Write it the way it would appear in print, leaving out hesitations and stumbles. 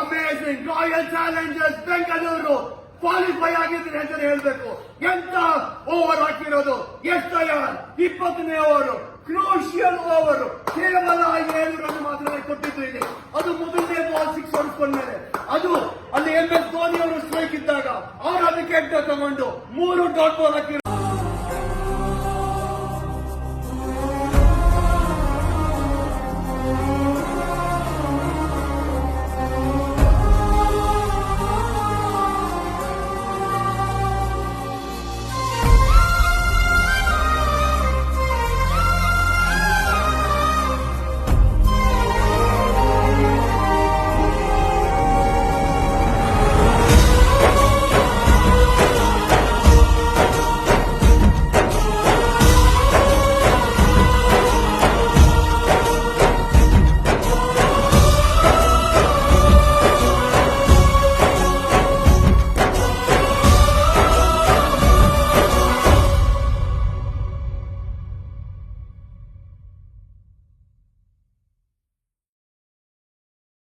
Amazing royal Challengers Bengaluru qualify ಆಗಿದ್ರೆ ಅಂತ ಹೇಳ್ಬೇಕು. ಎಂತ ಓವರ್ ಹಾಕಿರೋದು, ಎಷ್ಟು 20ನೇ ಓವರ್, ಕ್ರೂಷಿಯಲ್ ಓವರ್, ಕೇವಲ 7 ರನ್ ಮಾತ್ರ ಕೊಟ್ಟಿದ್ದು ಇಲ್ಲಿ. ಅದು ಮೊದಲನೇ ಬಾಲ್ 6 ಹೊಡ್ಕೊಂಡ್ಮೇಲೆ, ಅದು ಅಲ್ಲಿ MS ಧೋನಿ ಅವರು ಸ್ಟ್ರೈಕ್ ಇದ್ದಾಗ ಅವರ ವಿಕೆಟ್ ತಗೊಂಡು 3 ಡಾಟ್ ಬಾಲ್ ಹಾಕಿದ್ರು.